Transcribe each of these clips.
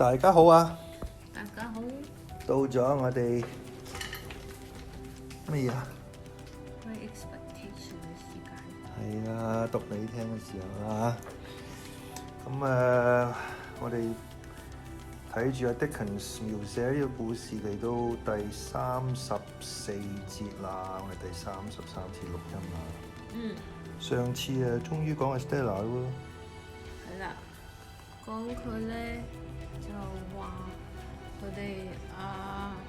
大家好啊！大家好。到咗我哋咩嘢啊 Great Expectations 嘅時間。係啦，讀你聽嘅時候啦。咁我哋睇住阿 Dickens 描寫呢個故事嚟到第34節啦，我哋第33次錄音啦。上次終於講 estella 喎。係啦，講佢咧就話佢哋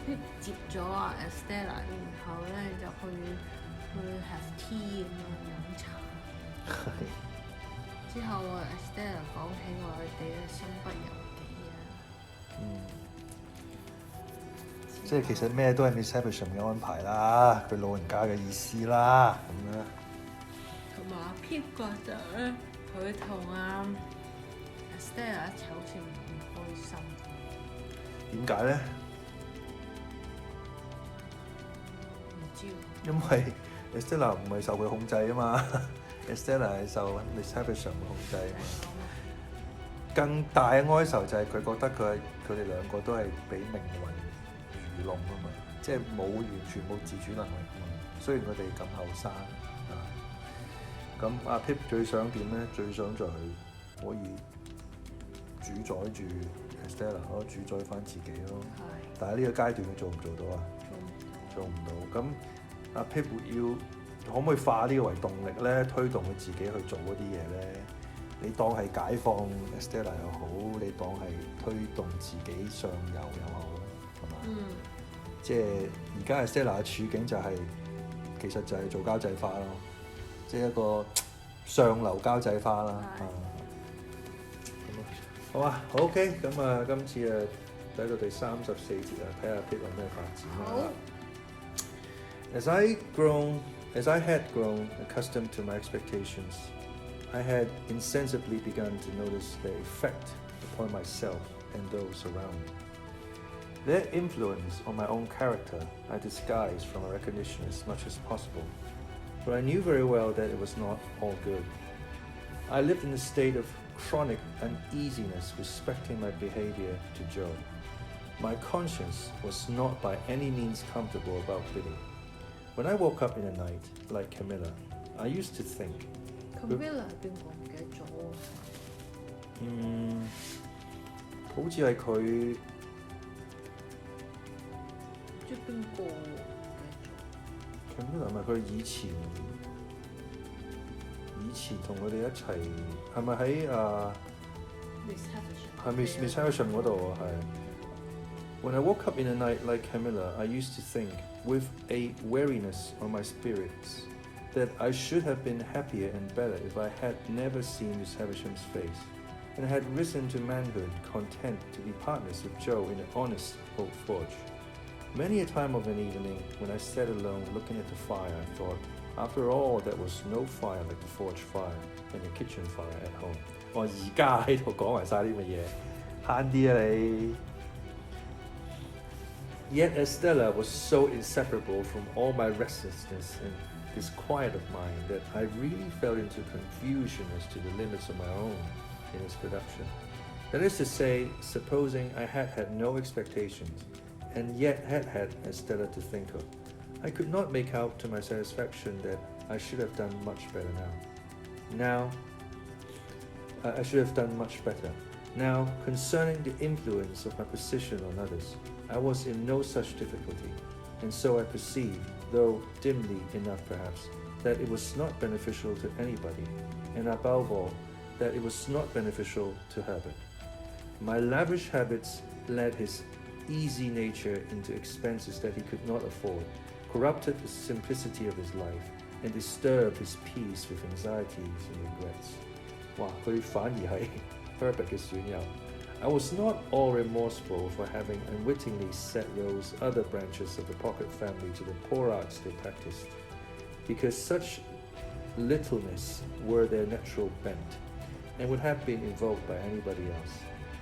pip 接咗estella，然後咧就去 have tea 咁樣飲茶。之後estella 講起話佢哋嘅身不由己即係其實咩都係 Miss Havisham 嘅安排啦，佢老人家嘅意思啦，咁樣。同埋pip 覺得咧，佢同estella 一齊好似唔開心。點解咧？唔知喎。因為 estella 唔係受佢控制啊嘛，estella 係受 Miss Havisham 嘅控制啊嘛。更大嘅哀愁就係佢覺得佢哋兩個都係俾命運愚弄啊嘛，即係完全冇自主能力啊嘛。雖然佢哋咁後生啊，咁阿 pip 最想點咧？最想就係可以主宰住 estella 咯，主宰翻自己咯。但係呢個階段佢做唔做到啊？做唔到。咁阿 pip 可唔可以化呢個為動力咧？推動佢自己去做嗰啲嘢咧？你當係解放 estella 又好，你當係推動自己上游又好，係嘛？即係而家 estella 嘅處境就係、其實就係做交際花咯，即係一個上流交際花啦。好啊，好 OK，咁今次睇到第34節睇下 pip 有咩發展啦。As I had grown accustomed to my expectations, I had insensibly begun to notice their effect upon myself and those around me. Their influence on my own character I disguised from a recognition as much as possible, but I knew very well that it was not all good. I lived in a state of chronic uneasiness respecting my behavior to Joe. My conscience was not by any means comfortable about Biddy. When I woke up in the night, like Camilla, I used to think, Camilla 係邊個唔記得咗？好似係佢。唔知邊個唔記得咗。Camilla 係咪佢以前同佢哋一齊？係咪喺Miss Havisham 係 Miss Havisham 嗰度啊？係。When I woke up in the night like Camilla, I used to think, with a weariness on my spirits, that I should have been happier and better if I had never seen Miss Havisham's face, and had risen to manhood content to be partners with Joe in an honest oak forge. Many a time of an evening, when I sat alone looking at the fire, I thought, after all, there was no fire like the forge fire and the kitchen fire at home. 我而家喺度講埋晒啲乜嘢，慳啲啊你！ Yet estella was so inseparable from all my restlessness and disquiet of mind that I really fell into confusion as to the limits of my own in its production. That is to say, supposing I had had no expectations, and yet had estella to think of, I could not make out to my satisfaction that I should have done much better I should have done much better. Now, concerning the influence of my position on others, I was in no such difficulty, and so I perceived, though dimly enough perhaps, that it was not beneficial to anybody, and above all, that it was not beneficial to Herbert. My lavish habits led his easy nature into expenses that he could not afford, corrupted the simplicity of his life, and disturbed his peace with anxieties and regrets. 哇！佢反而係 Herbert 嘅損友。I was not all remorseful for having unwittingly set those other branches of the Pocket family to the poor arts they practiced, because such littleness were their natural bent, and would have been invoked by anybody else,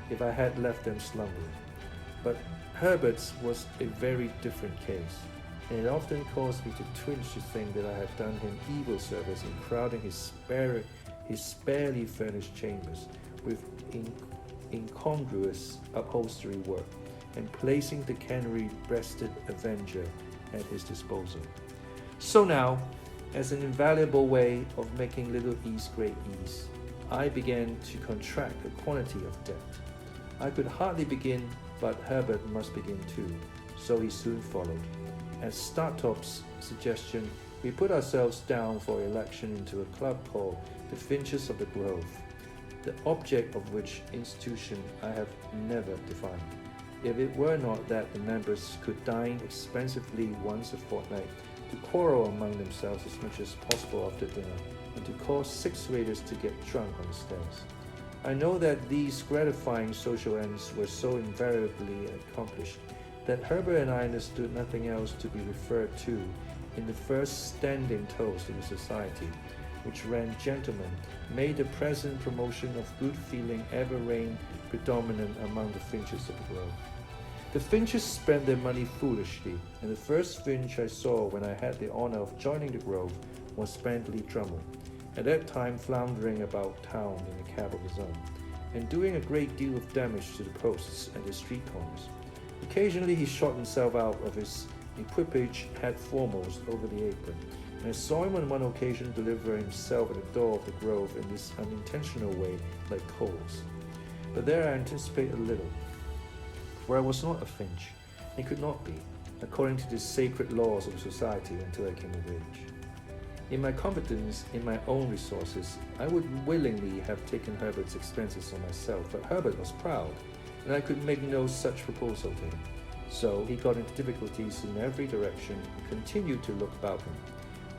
if I had left them slumbering. But Herbert's was a very different case, and it often caused me to twinge to think that I had done him evil service in crowding his sparely furnished chambers with incongruous upholstery work and placing the canary-breasted avenger at his disposal. So now, as an invaluable way of making little ease great ease, I began to contract a quantity of debt. I could hardly begin, but Herbert must begin too, so he soon followed. At Startop's suggestion, we put ourselves down for election into a club called the Finches of the Grove, the object of which institution I have never defined. If it were not that the members could dine expensively once a fortnight, to quarrel among themselves as much as possible after dinner, and to cause 6 waiters to get drunk on the stairs. I know that these gratifying social ends were so invariably accomplished that Herbert and I understood nothing else to be referred to in the first standing toast of the society, which ran, "Gentlemen, may the present promotion of good feeling ever reign predominant among the Finches of the Grove." The Finches spent their money foolishly, and the first Finch I saw when I had the honor of joining the Grove was Bentley Drummle, at that time floundering about town in a cab of his own, and doing a great deal of damage to the posts and the street corners. Occasionally he shot himself out of his equipage head foremost over the apron, and I saw him on one occasion deliver himself at the door of the Grove in this unintentional way like coals. But there I anticipate a little, for I was not a Finch, and could not be, according to the sacred laws of society, until I came of age. In my confidence in my own resources, I would willingly have taken Herbert's expenses on myself, but Herbert was proud, and I could make no such proposal to him. So he got into difficulties in every direction and continued to look about him.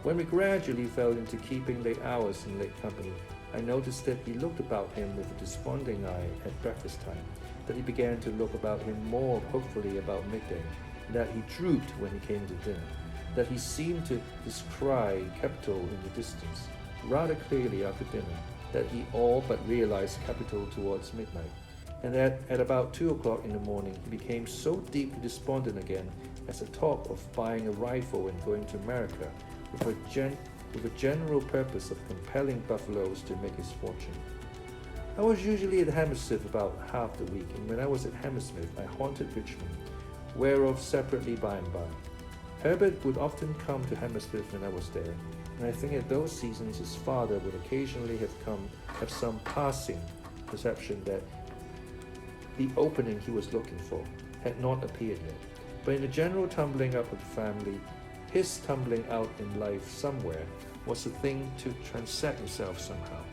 When we gradually fell into keeping late hours in late company, I noticed that he looked about him with a desponding eye at breakfast time, that he began to look about him more hopefully about midday, and that he drooped when he came to dinner, that he seemed to descry capital in the distance rather clearly after dinner, that he all but realized capital towards midnight, and that at about 2 o'clock in the morning he became so deeply despondent again as to talk of buying a rifle and going to America with a general purpose of compelling buffaloes to make his fortune. I was usually at Hammersmith about half the week, and when I was at Hammersmith I haunted Richmond, whereof separately by and by. Herbert would often come to Hammersmith when I was there, and I think at those seasons his father would occasionally have some passing perception that the opening he was looking for had not appeared yet. But in the general tumbling up of the family, his tumbling out in life somewhere was the thing to transact itself somehow.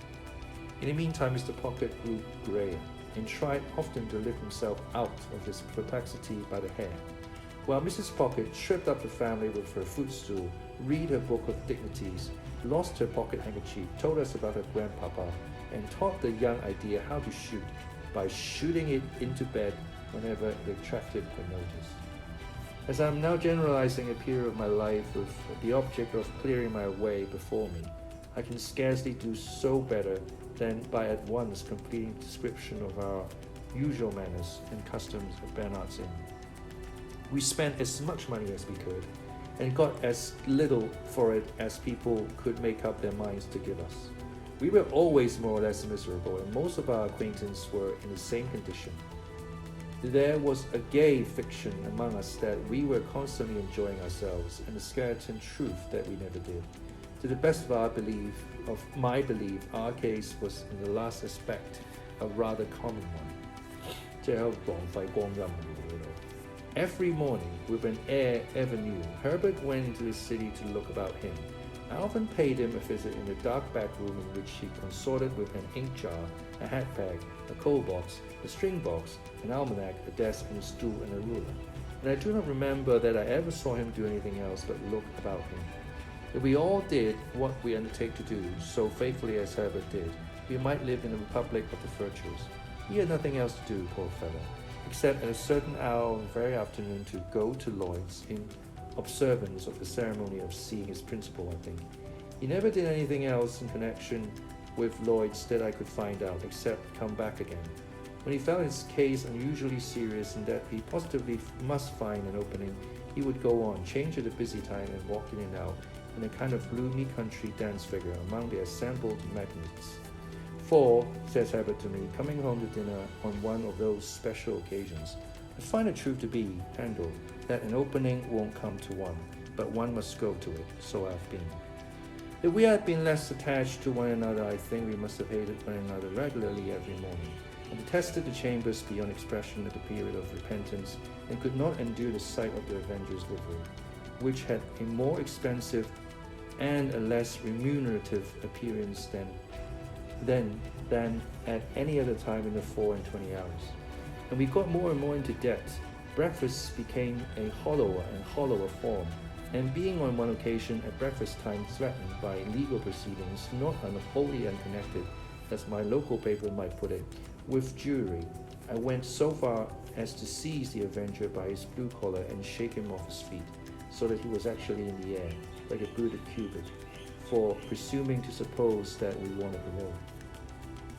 In the meantime, Mr. Pocket grew grey, and tried often to lift himself out of his perplexity by the hair, while Mrs. Pocket tripped up the family with her footstool, read her book of dignities, lost her pocket handkerchief, told us about her grandpapa, and taught the young idea how to shoot by shooting it into bed whenever it attracted her notice. As I am now generalizing a period of my life with the object of clearing my way before me, I can scarcely do so better than by at once completing description of our usual manners and customs at Bernard's Inn. We spent as much money as we could, and got as little for it as people could make up their minds to give us. We were always more or less miserable, and most of our acquaintances were in the same condition. There was a gay fiction among us that we were constantly enjoying ourselves, and a skeleton truth that we never did. To the best of my belief, our case was in the last aspect a rather common one. Every morning, with an air ever new, Herbert went into the city to look about him. I often paid him a visit in the dark back room in which he consorted with an ink jar, a hat bag, a coal box, a string box, an almanac, a desk and a stool and a ruler. And I do not remember that I ever saw him do anything else but look about him. If we all did what we undertake to do, so faithfully as Herbert did, we might live in a republic of the virtuous. He had nothing else to do, poor fellow, except at a certain hour on the very afternoon to go to Lloyd's in observance of the ceremony of seeing his principal, I think. He never did anything else in connection with Lloyd's that I could find out, except come back again. When he felt his case unusually serious and that he positively must find an opening, he would go on, change at a busy time, and walk in and out in a kind of gloomy country dance figure among the assembled magnates. For, says Herbert to me, coming home to dinner on one of those special occasions, I find the truth to be, Handel, that an opening won't come to one, but one must go to it, so I've been. If we had been less attached to one another, I think we must have hated one another regularly every morning, and detested the chambers beyond expression at the period of repentance, and could not endure the sight of the Avenger's livery, which had a more expensive and a less remunerative appearance than at any other time in the 24 hours. And we got more and more into debt. Breakfast became a hollower and hollower form, and being on one occasion at breakfast time threatened by legal proceedings not wholly unconnected, as my local paper might put it, with Jewry, I went so far as to seize the Avenger by his blue collar and shake him off his feet, so that he was actually in the air, like a booted Cupid, for presuming to suppose that we wanted to know.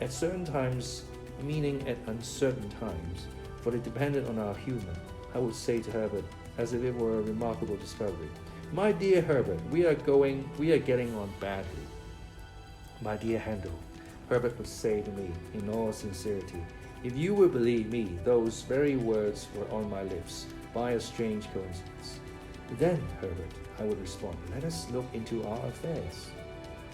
At certain times, meaning at uncertain times, for they depended on our humor, I would say to Herbert, as if it were a remarkable discovery, "My dear Herbert, we are getting on badly." "My dear Handel," Herbert would say to me in all sincerity, "if you will believe me, those very words were on my lips by a strange coincidence." "Then, Herbert," I would respond, "let us look into our affairs."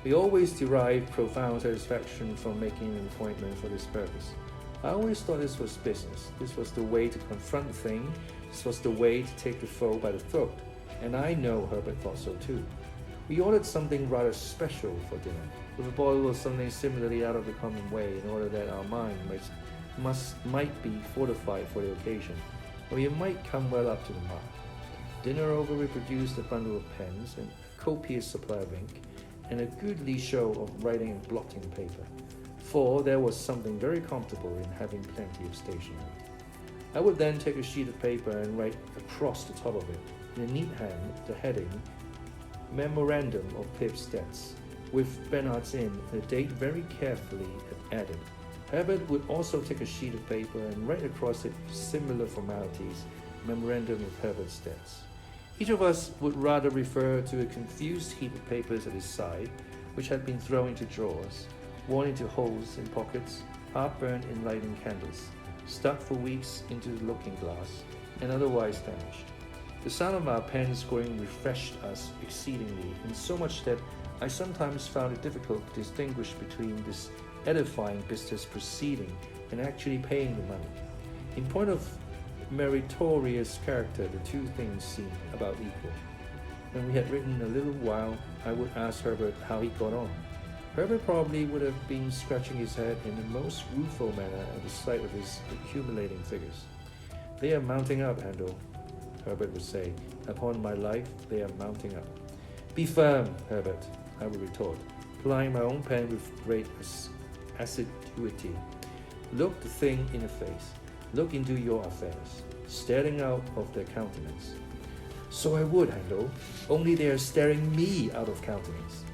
We always derived profound satisfaction from making an appointment for this purpose. I always thought this was business. This was the way to confront the thing. This was the way to take the foe by the throat. And I know Herbert thought so too. We ordered something rather special for dinner, with a bottle of something similarly out of the common way, in order that our mind might be fortified for the occasion, or we might come well up to the mark. Dinner over, we produced a bundle of pens and a copious supply of ink, and a goodly show of writing and blotting paper, for there was something very comfortable in having plenty of stationery. I would then take a sheet of paper and write across the top of it, in a neat hand, the heading, "Memorandum of Pip's Debts," with Bernard's Inn and the date very carefully added. Herbert would also take a sheet of paper and write across it similar formalities, "Memorandum of Herbert's Debts." Each of us would rather refer to a confused heap of papers at his side, which had been thrown into drawers, worn into holes in pockets, heartburn in lighting candles, stuck for weeks into the looking-glass, and otherwise damaged. The sound of our pens scoring refreshed us exceedingly, in so much that I sometimes found it difficult to distinguish between this edifying business proceeding and actually paying the money. In point of meritorious character, the two things seemed about equal. When we had written a little while, I would ask Herbert how he got on. Herbert probably would have been scratching his head in the most rueful manner at the sight of his accumulating figures. "They are mounting up, Handel," Herbert would say. "Upon my life, they are mounting up." "Be firm, Herbert," I would retort, plying my own pen with great assiduity. "Look the thing in the face. Look into your affairs, staring out of their countenance." "So I would, Handel, only they are staring me out of countenance."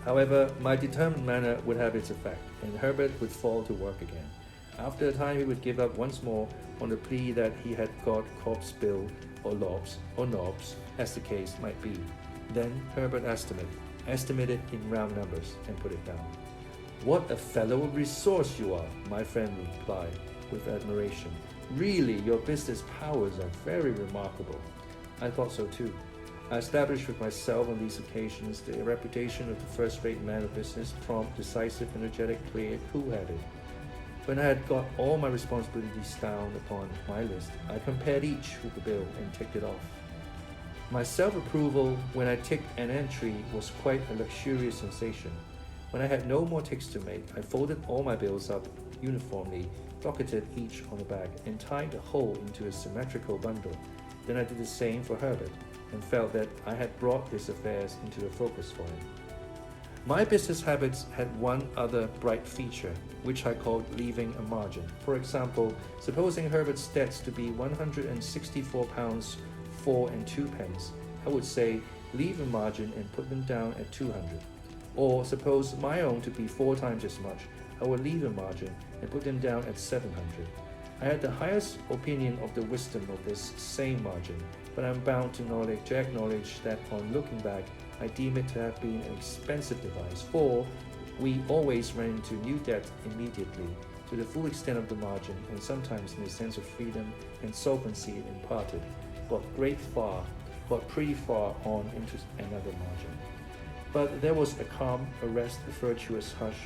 However, my determined manner would have its effect, and Herbert would fall to work again. After a time he would give up once more on the plea that he had got corpse bill or knobs, as the case might be. Then Herbert estimated in round numbers, and put it down. "What a fellow of resource you are," my friend replied with admiration. "Really, your business powers are very remarkable." I thought so too. I established with myself on these occasions the reputation of the first-rate man of business, prompt, decisive, energetic, clear, cool-headed. When I had got all my responsibilities down upon my list, I compared each with the bill and ticked it off. My self-approval when I ticked an entry was quite a luxurious sensation. When I had no more ticks to make, I folded all my bills up uniformly, docketed each on the back, and tied the whole into a symmetrical bundle. Then I did the same for Herbert, and felt that I had brought his affairs into a focus for him. My business habits had one other bright feature, which I called leaving a margin. For example, supposing Herbert's debts to be £164 4 2 pence, I would say, leave a margin and put them down at 200. Or suppose my own to be 4 times as much, I would leave a margin and put them down at 700. I had the highest opinion of the wisdom of this same margin, but I am bound to acknowledge that on looking back, I deem it to have been an expensive device, for We always ran into new debt immediately, to the full extent of the margin, and sometimes in the sense of freedom and solvency it imparted, got pretty far on into another margin. But there was a calm, a rest, a virtuous hush,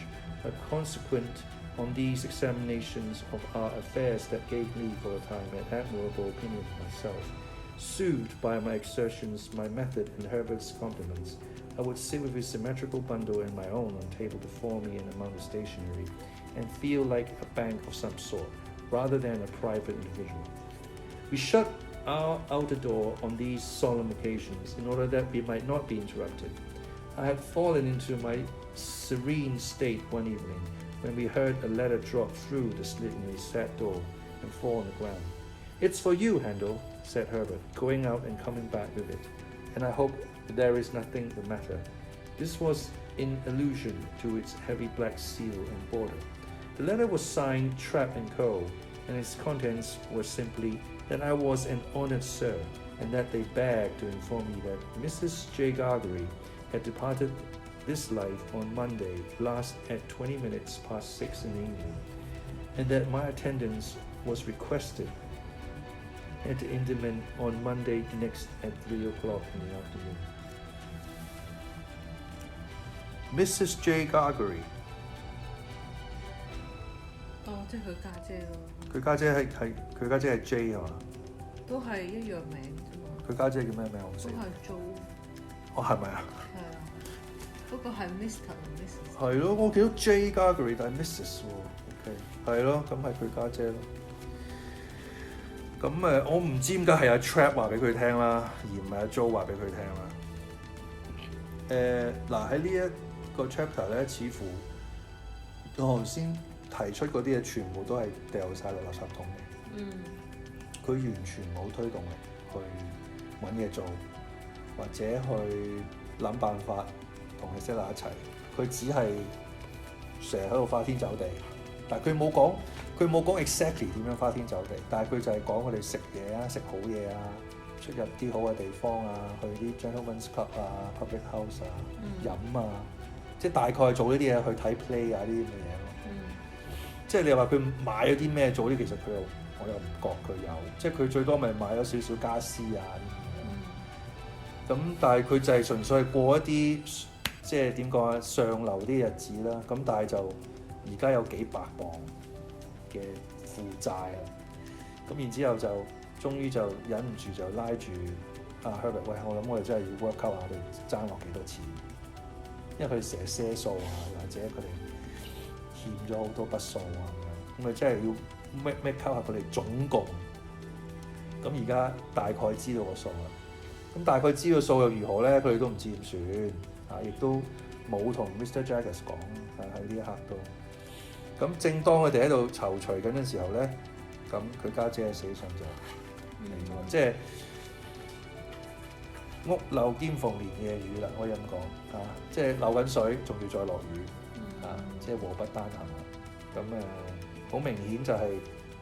a consequent on these examinations of our affairs that gave me for a time an admirable opinion of myself. Soothed by my exertions, my method, and Herbert's compliments, I would sit with his symmetrical bundle and my own on table before me and among the stationery, and feel like a bank of some sort, rather than a private individual. We shut our outer door on these solemn occasions in order that we might not be interrupted. I had fallen into my serene state one evening when we heard a letter drop through the slit in his sad door and fall on the ground. "It's for you, Handel," said Herbert, going out and coming back with it, "and I hope there is nothing the matter." This was in allusion to its heavy black seal and border. The letter was signed Trapp & Co., and its contents were simply that I was an honoured sir, and that they begged to inform me that Mrs. J. Gargery had departed this life on Monday last at 20 minutes past 6 in the evening, and that my attendance was requested at the Indyman on Monday next at 3 o'clock in the afternoon. Mrs. J. Gargery. 即係佢家姐咯。佢家姐佢家姐係 J 係嘛？都係一樣名啫嘛。佢家姐叫咩名？我唔識。都係 Jo。哦，係咪啊？係啊，不過係 Mr 同 Mrs。係咯，我見到 J Gargery 但係 Mrs 喎。OK， 係咯，咁係佢家姐咯。咁我唔知點解係阿 Trapp 話俾佢聽啦，而唔係阿 Jo 話俾佢聽啦。嗱喺呢一個 chapter 咧，似乎我頭先提出嗰啲嘢全部都係掉晒落垃圾桶嘅。佢完全冇推動力去揾嘢做，或者去諗辦法同estella一齊。佢只係成日喺度花天酒地，但係佢冇講 exactly 點樣花天酒地，但係佢就係講我哋食嘢啊、食好嘢啊、出入啲好嘅地方啊、去啲 gentlemen's club 啊、public house 啊、飲啊，即係大概做呢啲嘢去睇 play 啊呢啲咁嘅嘢咯。即係你話佢買咗啲咩做啲，其實我又唔覺佢有，即係佢最多咪買咗少少家私啊啲咁樣。咁但係佢就係純粹係過一啲即係點講啊上流啲日子啦。咁但係就而家有幾百磅嘅負債啊。咁然之後就終於就忍唔住就拉住阿 Herbert， 喂，我諗我哋真係要 work out 下我哋爭落幾多錢，因為佢哋成日賒數啊，或者佢哋欠咗好多筆數啊咁樣，咁咪真係要咩溝下佢哋總共。咁而家大概知道個數啦。咁大概知道數又如何咧？佢哋都唔知點算啊，亦都冇同 Mr. Jaggers 講喺呢一刻都。咁正當佢哋喺度躊躇緊嘅時候咧，咁佢家姐死訊就嚟咗，即係屋漏兼逢連夜雨啦，可以咁講啊！即係漏緊水，仲要再落雨啊！即係禍不單行啦。咁好明顯就係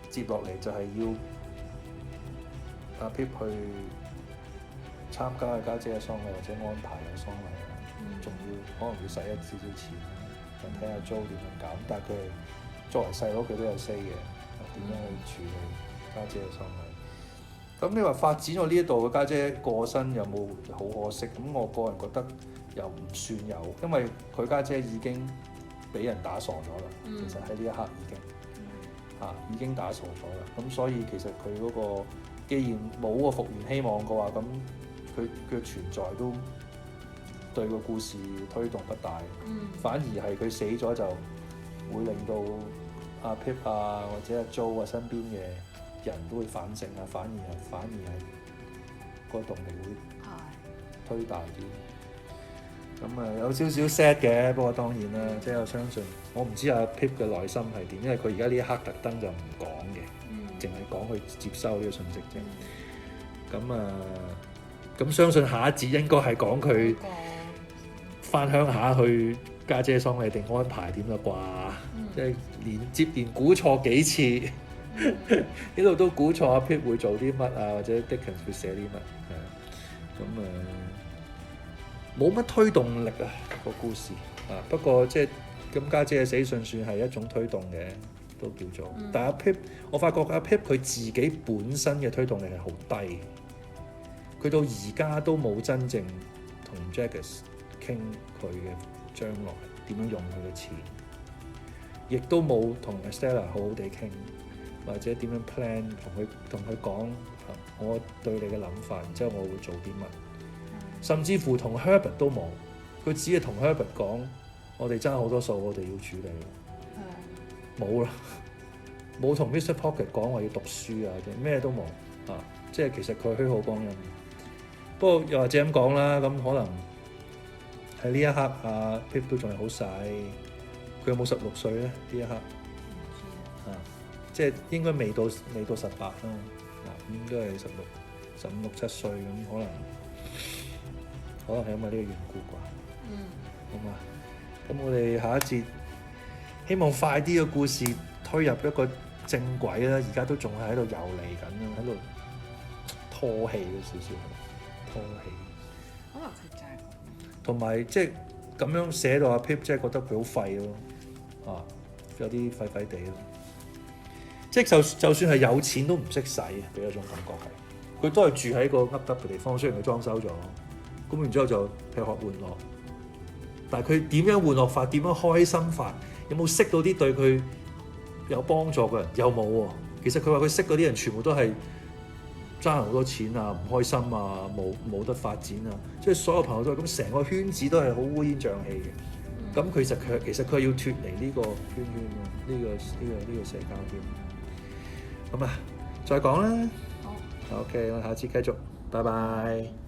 接落嚟就係要阿 Pip 去參加佢家姐嘅喪禮或者安排嘅喪禮啊，仲要可能要使一少少錢啦，就睇下 Jo 點樣搞。但係佢作為細佬，佢都有 say 嘅，點樣去處理家姐嘅喪禮。咁你話發展到呢一度，佢家姐過身有冇好可惜？咁我個人覺得又唔算有，因為佢家姐已經俾人打傻咗啦。其實喺呢一刻已經打傻咗啦。咁所以其實佢嗰個既然冇個復原希望嘅話，咁佢嘅存在都對個故事推動不大。反而係佢死咗就會令到阿 Pip 啊或者阿 Jo 啊身邊嘅人都會反省啊，反而係個動力會推大啲。咁有少少 sad 嘅，不過當然啦，即係我相信，我唔知阿 Pip 嘅內心係點，因為佢而家呢一刻特登就唔講嘅，淨係講佢接收呢個信息啫。咁相信下一節應該係講佢翻鄉下去家姐喪禮定安排點啦啩，即係接連估錯幾次。呢度都估錯阿 Pip 會做啲乜啊，或者 Dickens 會寫啲乜，係咁冇乜推動力啊個故事啊。不過即係咁家姐嘅死訊算係一種推動嘅，都叫做。但係阿 Pip， 我發覺阿 Pip 佢自己本身嘅推動力係好低，佢到而家都冇真正同 Dickens 傾佢嘅將來點樣用佢嘅錢，亦都冇同 estella 好好地傾，或者點樣 plan 同佢講我對你嘅諗法，然之後我會做啲乜，甚至乎同 Herbert 都冇，佢只係同 Herbert 講我哋爭好多數，我哋要處理，冇啦，冇同 Mr. Pocket 講話要讀書啊，咩都冇啊，即係其實佢虛耗光陰。不過又或者咁講啦，咁可能喺呢一刻阿 Pip 都仲係好細，佢有冇16歲咧？呢一刻即係應該未到18啦，應該係15、16、17歲咁，可能係因為呢個緣故啩。好嘛，咁我哋下一節希望快啲嘅故事推入一個正軌啦，而家都仲係喺度遊離緊，喺度拖戲嘅少少，拖戲。可能佢就係咁。同埋即係咁樣寫到阿 Pip， 即係覺得佢好廢咯，有啲廢廢地咯。即係就算係有錢都唔識使，俾一種感覺係，佢都係住喺個噏噏嘅地方，雖然佢裝修咗，咁然之後就吃喝玩樂。但係佢點樣玩樂法？點樣開心法？有冇識到啲對佢有幫助嘅人？有冇喎？其實佢話佢識嗰啲人全部都係爭好多錢啊，唔開心啊，冇得發展啊，即係所有朋友都係咁，成個圈子都係好烏煙瘴氣嘅。咁其實佢要脫離呢個圈啊，呢個社交圈。咁啊，再講啦。好。OK，我下次繼續，拜拜。